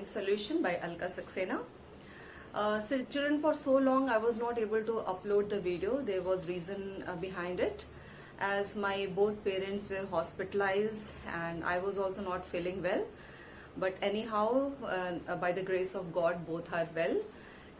Science Solution by Alka Saxena. So children, for so long I was not able to upload the video. There was reason behind it, as my both parents were hospitalized and I was also not feeling well. But anyhow, by the grace of God, both are well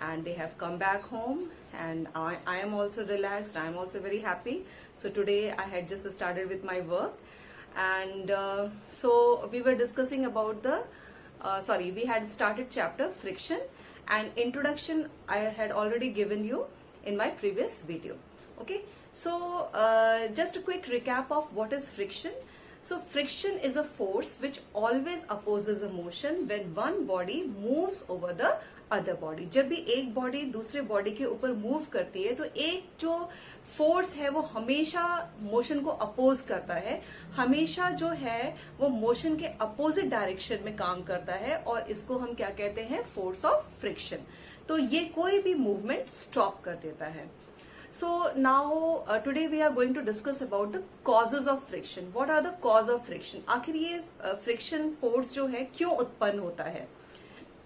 and they have come back home, and I am also relaxed. I am also very happy. So today I had just started with my work, and so we were discussing about the we had started chapter friction, and introduction I had already given you in my previous video. Okay, so just a quick recap of what is friction. So friction is a force which always opposes a motion when one body moves over the other body. जब भी एक body दूसरे body के ऊपर move करती है तो एक जो फोर्स है वो हमेशा मोशन को अपोज करता है, हमेशा जो है वो मोशन के अपोजिट डायरेक्शन में काम करता है, और इसको हम क्या कहते हैं? Force of friction. तो ये कोई भी मूवमेंट स्टॉप कर देता है. So now today we are going to discuss about the causes of friction. What are the cause of friction? आखिर ये फ्रिक्शन फोर्स जो है क्यों उत्पन्न होता है?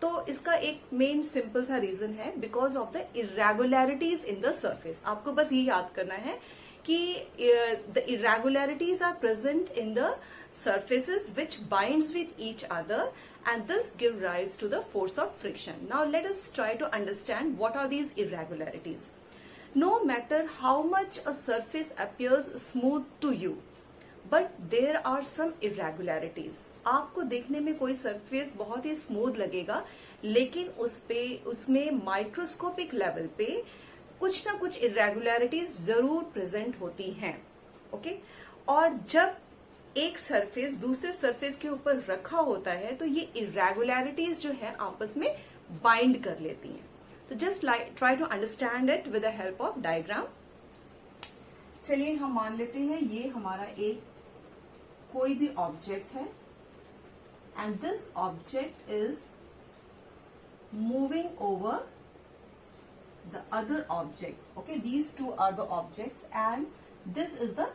तो इसका एक मेन सिंपल सा रीजन है, because of the irregularities in the surface. आपको बस ये याद करना है कि the irregularities are present in the surfaces which binds with each other, and this give rise to the force of friction. Now let us try to understand what are these irregularities. No matter how much a surface appears smooth to you, but there are some irregularities. आपको देखने में कोई surface बहुत ही smooth लगेगा, लेकिन उसमें microscopic level पे कुछ ना कुछ irregularities जरूर प्रेजेंट होती हैं. ओके, और जब एक सरफेस दूसरे सरफेस के ऊपर रखा होता है तो ये irregularities जो है आपस में बाइंड कर लेती हैं. तो just try to understand it with the help of diagram. चलिए हम मान लेते हैं ये हमारा एक कोई भी ऑब्जेक्ट है, and this object is moving over the other object. Okay, these two are the objects and this is the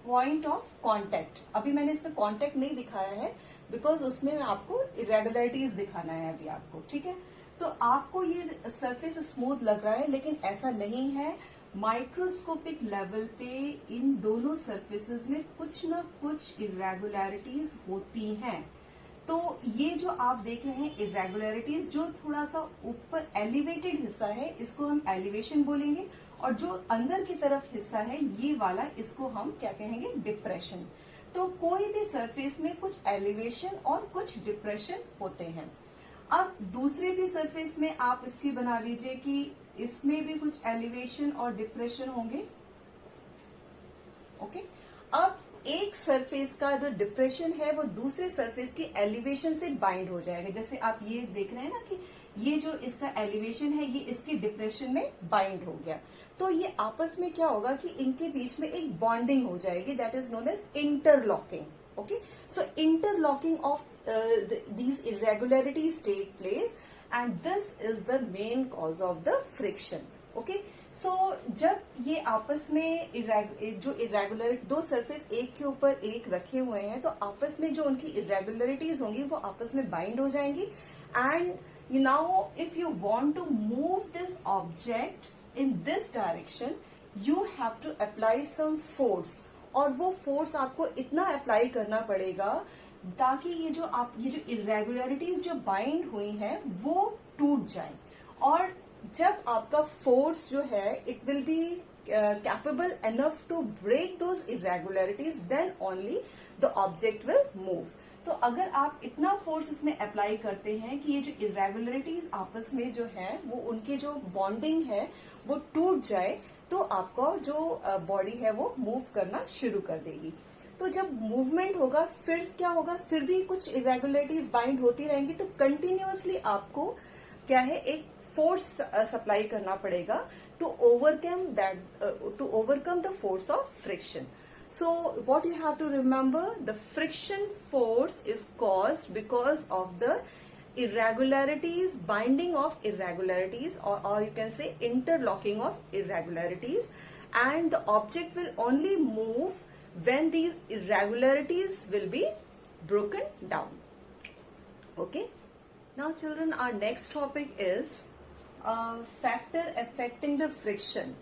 point of contact. अभी मैंने इसमें कॉन्टेक्ट नहीं दिखाया है बिकॉज उसमें मैं आपको इरेगुलरिटीज दिखाना है अभी आपको. ठीक है, तो आपको ये सरफेस स्मूथ लग रहा है, लेकिन ऐसा नहीं है. माइक्रोस्कोपिक लेवल पे इन दोनों सरफेसेस में कुछ ना कुछ इरेगुलरिटीज होती हैं. तो ये जो आप देख रहे हैं इरेगुलरिटीज, जो थोड़ा सा ऊपर एलिवेटेड हिस्सा है इसको हम एलिवेशन बोलेंगे, और जो अंदर की तरफ हिस्सा है ये वाला, इसको हम क्या कहेंगे? डिप्रेशन. तो कोई भी सरफेस में कुछ एलिवेशन और कुछ डिप्रेशन होते हैं. अब दूसरे भी सरफेस में आप इसकी बना लीजिए कि इसमें भी कुछ एलिवेशन और डिप्रेशन होंगे. ओके, अब एक सरफेस का जो डिप्रेशन है वो दूसरे सरफेस की एलिवेशन से बाइंड हो जाएगा. जैसे आप ये देख रहे हैं ना कि ये जो इसका एलिवेशन है ये इसकी डिप्रेशन में बाइंड हो गया. तो ये आपस में क्या होगा कि इनके बीच में एक बॉन्डिंग हो जाएगी, that is known as interlocking. Okay, so interlocking of these irregularities take place, and this is the main cause of the friction. Okay, so जब ये आपस में जो irregular दो सरफेस एक के ऊपर एक रखे हुए हैं तो आपस में जो उनकी irregularities होंगी वो आपस में बाइंड हो जाएंगी. And now if you want to move this object in this direction, you have to apply some force. और वो फोर्स आपको इतना अप्लाई करना पड़ेगा ताकि ये जो इरेगुलरिटीज जो बाइंड हुई हैं वो टूट जाए. और जब आपका फोर्स जो है it will be capable enough to break those irregularities, then only the object will move. तो अगर आप इतना फोर्स इसमें अप्लाई करते हैं कि ये जो इरेगुलरिटीज आपस में जो है वो उनकी जो बॉन्डिंग है वो टूट जाए, तो आपका जो बॉडी है वो मूव करना शुरू कर देगी. तो जब मूवमेंट होगा फिर क्या होगा? फिर भी कुछ इरेगुलरिटीज बाइंड होती रहेंगी. तो कंटिन्यूअसली आपको क्या है? एक फोर्स सप्लाई करना पड़ेगा to overcome the force of friction. So what you have to remember, the friction force is caused because of the irregularities, binding of irregularities, or you can say interlocking of irregularities, and the object will only move when these irregularities will be broken down. Okay. Now children, our next topic is factor affecting the friction.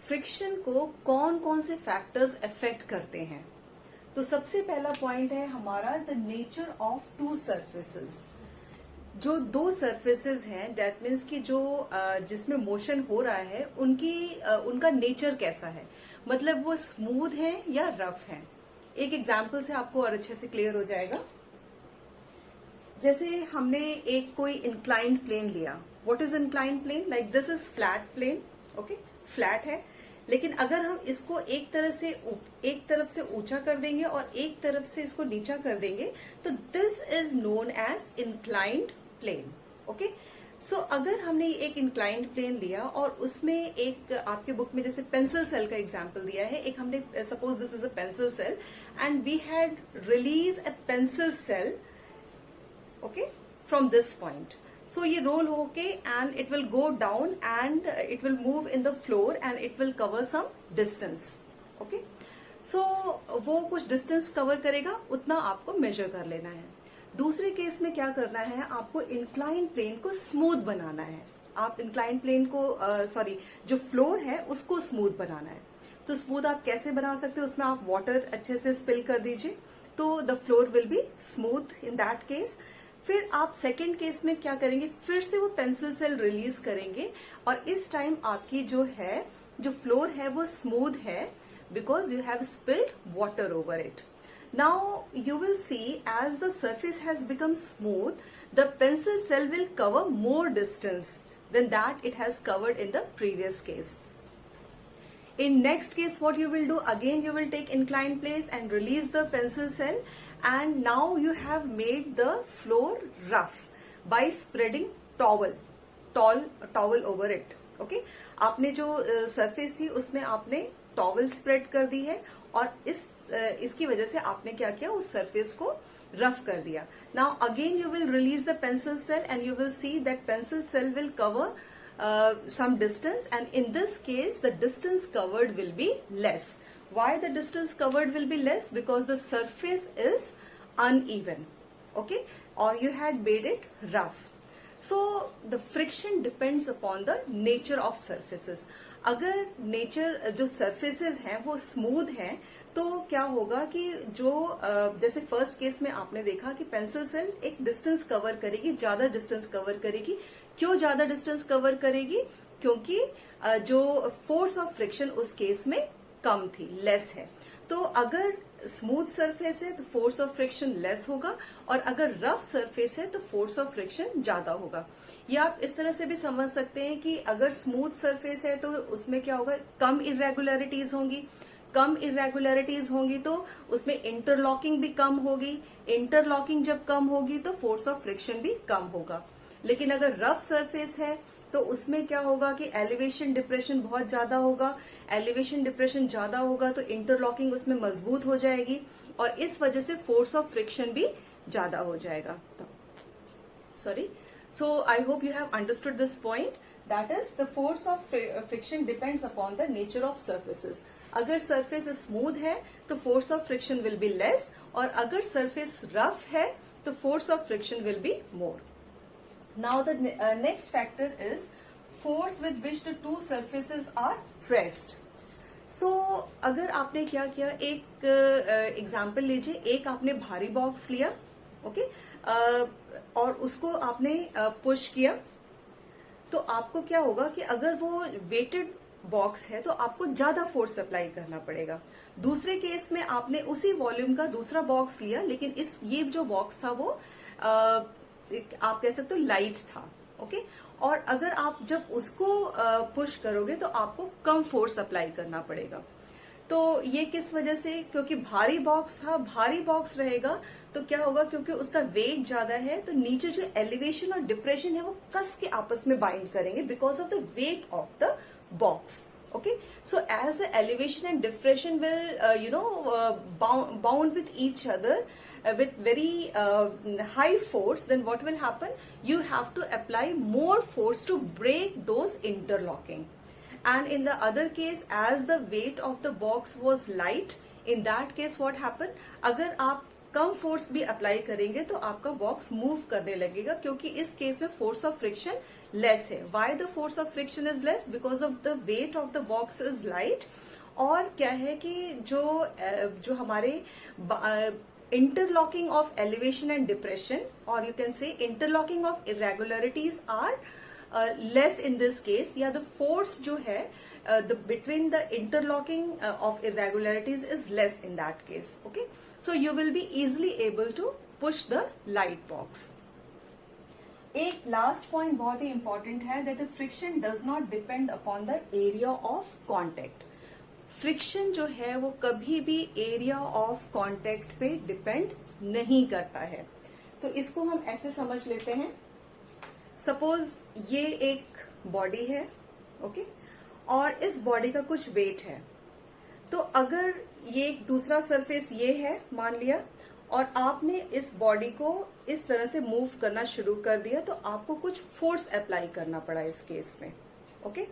Friction को कौन कौन से factors affect करते हैं? तो सबसे पहला point है हमारा the nature of two surfaces. जो दो सर्फेसेस हैं, दैट मीन्स कि जो जिसमें मोशन हो रहा है उनका नेचर कैसा है, मतलब वो स्मूथ है या रफ है. एक एग्जाम्पल से आपको और अच्छे से क्लियर हो जाएगा. जैसे हमने एक कोई इंक्लाइंड प्लेन लिया. What is inclined plane? Like this is flat plane. Okay, flat है, लेकिन अगर हम इसको एक तरफ से ऊंचा कर देंगे और एक तरफ से इसको नीचा कर देंगे तो this is known as inclined plane. Okay, so अगर हमने एक इंक्लाइंड प्लेन लिया और उसमें एक आपके बुक में जैसे पेंसिल सेल का एग्जांपल दिया है, एक हमने suppose this is a pencil cell and we had release a pencil cell okay from this point. So ये roll होके and it will go down and it will move in the floor and it will cover some distance. Okay? So वो कुछ distance cover करेगा, उतना आपको measure कर लेना है. दूसरे केस में क्या करना है, आपको inclined plane को smooth बनाना है. आप inclined plane को जो floor है उसको smooth बनाना है. तो smooth आप कैसे बना सकते हो? उसमें आप water अच्छे से spill कर दीजिए तो the floor will be smooth in that case. फिर आप सेकेंड केस में क्या करेंगे, फिर से वो पेंसिल सेल रिलीज करेंगे और इस टाइम आपकी जो फ्लोर है वो स्मूथ है because you have spilled water over it. Now you will see as the surface has become smooth, the pencil cell will cover more distance than that it has covered in the previous case. In next case, what you will do, again you will take inclined place and release the pencil cell, and now you have made the floor rough by spreading towel over it. Okay, आपने जो surface थी उसमें आपने towel spread कर दी है और इसकी वजह से आपने क्या किया, उस surface को rough कर दिया. Now again you will release the pencil cell and you will see that pencil cell will cover some distance, and in this case the distance covered will be less. Why the distance covered will be less? Because the surface is uneven. Okay, or you had made it rough. So the friction depends upon the nature of surfaces. अगर nature जो surfaces हैं वो smooth हैं तो क्या होगा कि जो जैसे फर्स्ट केस में आपने देखा कि पेंसिल सेल एक डिस्टेंस कवर करेगी, ज्यादा डिस्टेंस कवर करेगी. क्यों ज्यादा डिस्टेंस कवर करेगी? क्योंकि जो फोर्स ऑफ फ्रिक्शन उस केस में कम थी, लेस है. तो अगर स्मूथ सरफेस है तो फोर्स ऑफ फ्रिक्शन लेस होगा और अगर रफ सरफेस है तो फोर्स ऑफ फ्रिक्शन ज्यादा होगा. या आप इस तरह से भी समझ सकते हैं कि अगर स्मूथ सरफेस है तो उसमें क्या होगा, कम इरेगुलरिटीज होंगी. कम इरेगुलरिटीज होंगी तो उसमें इंटरलॉकिंग भी कम होगी. इंटरलॉकिंग जब कम होगी तो फोर्स ऑफ फ्रिक्शन भी कम होगा. लेकिन अगर रफ सरफेस है तो उसमें क्या होगा कि एलिवेशन डिप्रेशन बहुत ज्यादा होगा. एलिवेशन डिप्रेशन ज्यादा होगा तो इंटरलॉकिंग उसमें मजबूत हो जाएगी और इस वजह से फोर्स ऑफ फ्रिक्शन भी ज्यादा हो जाएगा. Sorry, so I hope you have understood this point. That is the force of friction depends upon the nature of surfaces. अगर सरफेस स्मूथ है तो force of friction will be less और अगर surface rough है तो force of friction will be more. Now the next factor is force with which the two surfaces are pressed. So अगर आपने क्या किया, एक एग्जाम्पल लीजिए. एक आपने भारी बॉक्स लिया, ओके, और उसको आपने पुश किया तो आपको क्या होगा कि अगर वो वेटेड बॉक्स है तो आपको ज्यादा फोर्स अप्लाई करना पड़ेगा. दूसरे केस में आपने उसी वॉल्यूम का दूसरा बॉक्स लिया लेकिन ये जो बॉक्स था वो आप कह सकते हो लाइट था. ओके, और अगर आप जब उसको पुश करोगे तो आपको कम फोर्स अप्लाई करना पड़ेगा. तो ये किस वजह से? क्योंकि भारी बॉक्स था, भारी बॉक्स रहेगा तो क्या होगा, क्योंकि उसका वेट ज्यादा है तो नीचे जो एलिवेशन और डिप्रेशन है वो कस के आपस में बाइंड करेंगे because of the weight of the box. Okay, so as the elevation and depression will bound with each other with very high force, then what will happen, you have to apply more force to break those interlocking. And in the other case, as the weight of the box was light, in that case what happened, अगर आप कम force भी apply करेंगे तो आपका box move करने लगेगा, क्योंकि इस केस में फोर्स ऑफ फ्रिक्शन लेस है. Why the force of friction is less? Because of the weight of the box is light. और क्या है कि जो हमारे interlocking of elevation and depression, or you can say interlocking of irregularities are less in this case, या the force जो है between the interlocking of irregularities is less in that case. Okay, so you will be easily able to push the light box. एक last point बहुत ही important है, that the friction does not depend upon the area of contact. Friction जो है वो कभी भी area of contact पे depend नहीं करता है. तो इसको हम ऐसे समझ लेते हैं. सपोज ये एक बॉडी है, ओके, और इस बॉडी का कुछ वेट है. तो अगर ये एक दूसरा सरफेस ये है मान लिया, और आपने इस बॉडी को इस तरह से मूव करना शुरू कर दिया, तो आपको कुछ फोर्स अप्लाई करना पड़ा इस केस में. ओके,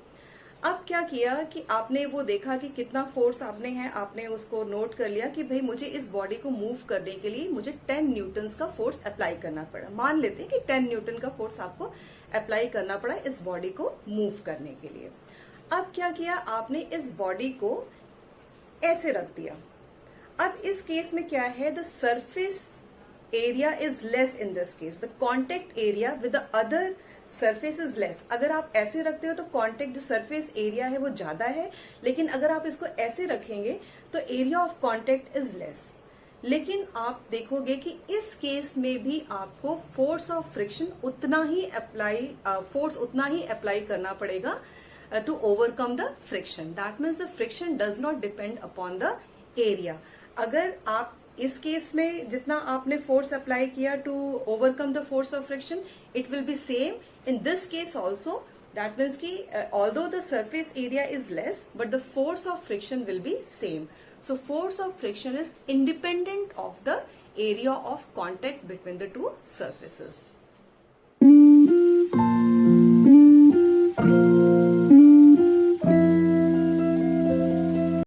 अब क्या किया कि आपने वो देखा कि कितना फोर्स आपने उसको नोट कर लिया कि भाई मुझे इस बॉडी को मूव करने के लिए मुझे 10 न्यूटन्स का फोर्स अप्लाई करना पड़ा. मान लेते हैं कि 10 न्यूटन का फोर्स आपको अप्लाई करना पड़ा इस बॉडी को मूव करने के लिए. अब क्या किया आपने, इस बॉडी को ऐसे रख दिया. अब इस केस में क्या है, the surface area is less in this case. The contact area with the other surface is less. अगर आप ऐसे रखते हो तो contact जो surface area है वो ज्यादा है, लेकिन अगर आप इसको ऐसे रखेंगे तो area of contact is less. लेकिन आप देखोगे कि इस केस में भी आपको force of friction उतना ही अप्लाई करना पड़ेगा to overcome the friction. That means the friction does not depend upon the area. अगर आप इस केस में जितना आपने फोर्स अप्लाई किया to overcome the force of friction, it will be same in this case also. That means कि although the surface area is less but the force of friction will be same. So force of friction is independent of the area of contact between the two surfaces.